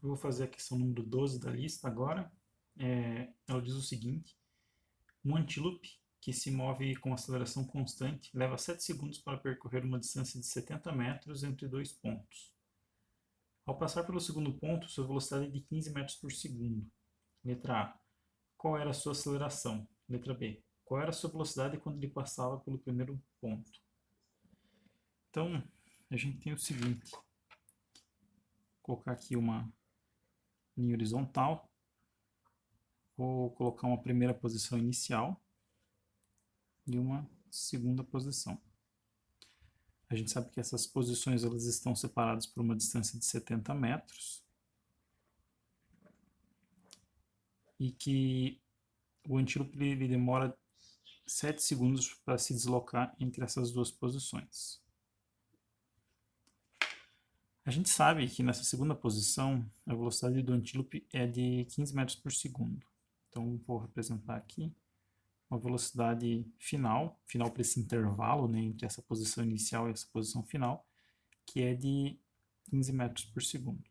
Eu vou fazer a questão número 12 da lista agora. Ela diz o seguinte: um antílope que se move com aceleração constante leva 7 segundos para percorrer uma distância de 70 metros entre dois pontos. Ao passar pelo segundo ponto, sua velocidade é de 15 metros por segundo. Letra A. Qual era a sua aceleração? Letra B. Qual era a sua velocidade quando ele passava pelo primeiro ponto? Então, a gente tem o seguinte. Vou colocar aqui uma linha horizontal. Vou colocar uma primeira posição inicial e uma segunda posição. A gente sabe que essas posições elas estão separadas por uma distância de 70 metros e que o antílope ele demora 7 segundos para se deslocar entre essas duas posições. A gente sabe que nessa segunda posição a velocidade do antílope é de 15 metros por segundo. Então vou representar aqui uma velocidade final para esse intervalo, né, entre essa posição inicial e essa posição final, que é de 15 metros por segundo.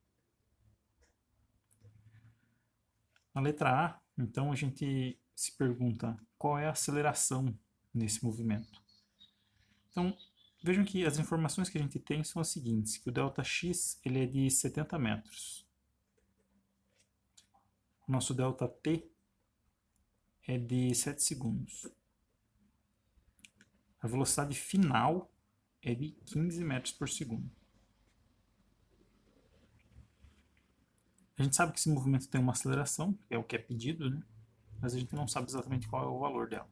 Na letra A, então a gente se pergunta qual é a aceleração nesse movimento. Então, vejam que as informações que a gente tem são as seguintes, que o ΔX ele é de 70 metros. O nosso ΔT é de 7 segundos. A velocidade final é de 15 metros por segundo. A gente sabe que esse movimento tem uma aceleração, que é o que é pedido, né? Mas a gente não sabe exatamente qual é o valor dela.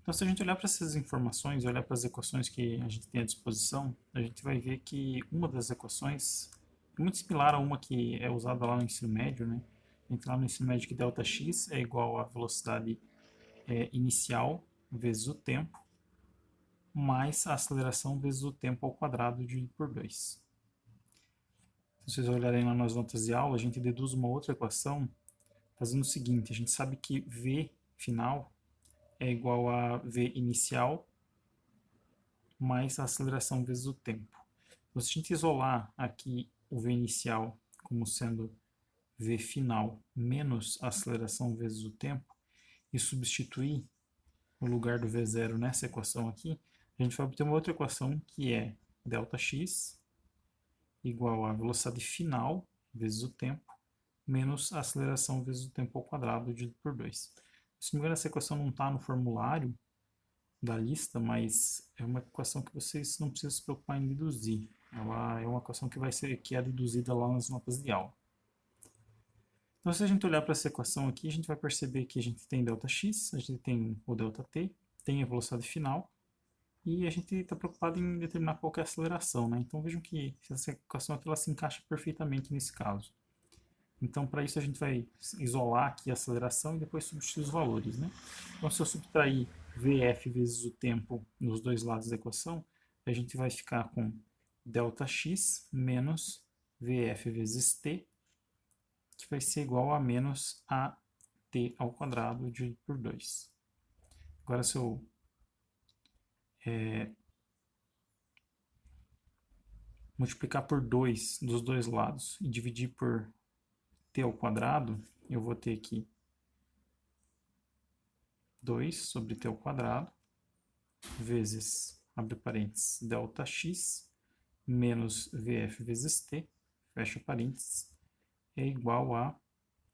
Então, se a gente olhar para essas informações, olhar para as equações que a gente tem à disposição, a gente vai ver que uma das equações é muito similar a uma que é usada lá no ensino médio, né? A gente lá no ensino médio que ΔX é igual à velocidade inicial vezes o tempo, mais a aceleração vezes o tempo ao quadrado dividido por 2. Se vocês olharem lá nas notas de aula, a gente deduz uma outra equação fazendo o seguinte: a gente sabe que V final é igual a V inicial mais a aceleração vezes o tempo. Então, se a gente isolar aqui o V inicial como sendo V final menos a aceleração vezes o tempo e substituir o lugar do V0 nessa equação aqui, a gente vai obter uma outra equação que é ΔX igual a velocidade final vezes o tempo menos a aceleração vezes o tempo ao quadrado dividido por 2. Se não me engano, essa equação não está no formulário da lista, mas é uma equação que vocês não precisam se preocupar em deduzir. Ela é uma equação que é deduzida lá nas notas de aula. Então, se a gente olhar para essa equação aqui, a gente vai perceber que a gente tem ΔX, a gente tem o ΔT, tem a velocidade final, e a gente está preocupado em determinar qual é a aceleração, né? Então vejam que essa equação aqui ela se encaixa perfeitamente nesse caso. Então, para isso a gente vai isolar aqui a aceleração e depois substituir os valores, né? Então, se eu subtrair Vf vezes o tempo nos dois lados da equação, a gente vai ficar com ΔX menos Vf vezes t, que vai ser igual a menos a t ao quadrado dividido por 2. Agora, se eu multiplicar por 2 dos dois lados e dividir por t ao quadrado, eu vou ter aqui 2 sobre t ao quadrado vezes, abre parênteses, ΔX menos Vf vezes t, fecha parênteses, é igual a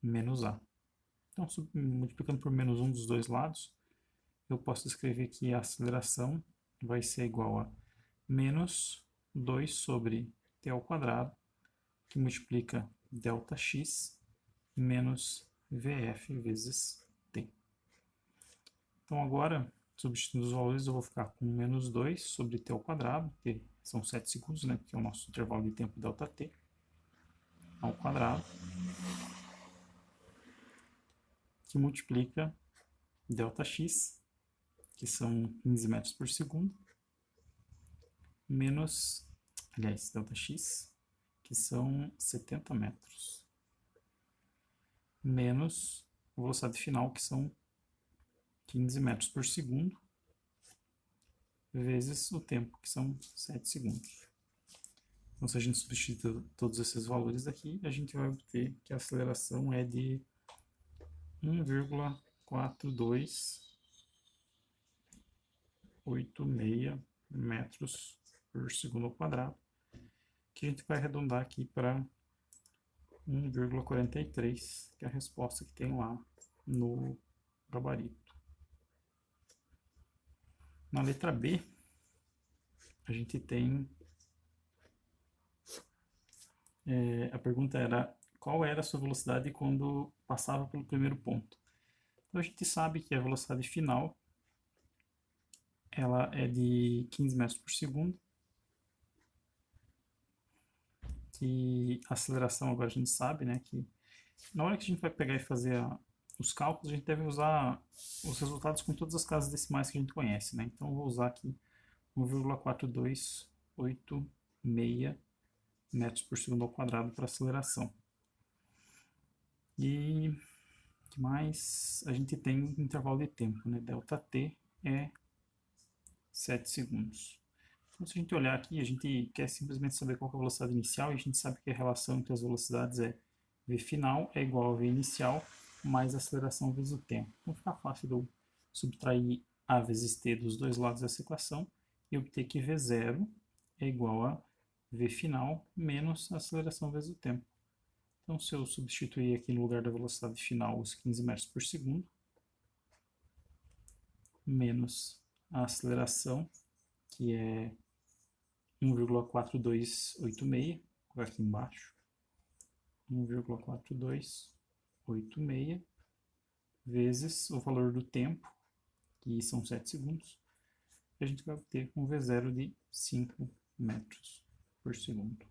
menos a. Então, multiplicando por menos um dos dois lados, eu posso escrever que a aceleração vai ser igual a menos 2 sobre t ao quadrado, que multiplica ΔX menos Vf vezes t. Então agora, substituindo os valores, eu vou ficar com menos 2 sobre t ao quadrado, que são 7 segundos, né, que é o nosso intervalo de tempo ΔT, ao quadrado, que multiplica ΔX, que são 15 metros por segundo, menos, aliás, ΔX, que são 70 metros, menos a velocidade final, que são 15 metros por segundo, vezes o tempo, que são 7 segundos. Então, se a gente substituir todos esses valores aqui, a gente vai obter que a aceleração é de 1,4286 metros por segundo ao quadrado, que a gente vai arredondar aqui para 1,43, que é a resposta que tem lá no gabarito. Na letra B, a gente tem... a pergunta era qual era a sua velocidade quando passava pelo primeiro ponto. Então a gente sabe que a velocidade final ela é de 15 metros por segundo. Que a aceleração agora a gente sabe, né, que na hora que a gente vai pegar e fazer os cálculos, a gente deve usar os resultados com todas as casas decimais que a gente conhece, né? Então eu vou usar aqui 1,4286 metros por segundo ao quadrado para aceleração. E que mais? A gente tem um intervalo de tempo, né? Δt é 7 segundos. Então, se a gente olhar aqui, a gente quer simplesmente saber qual é a velocidade inicial, e a gente sabe que a relação entre as velocidades é v final é igual a v inicial mais a aceleração vezes o tempo. Então fica fácil de eu subtrair a vezes t dos dois lados dessa equação e obter que v0 é igual a v final menos a aceleração vezes o tempo. Então, se eu substituir aqui no lugar da velocidade final os 15 metros por segundo, menos a aceleração, que é 1,4286, vou aqui embaixo, 1,4286 vezes o valor do tempo, que são 7 segundos, a gente vai obter um V0 de 5 metros por segundo.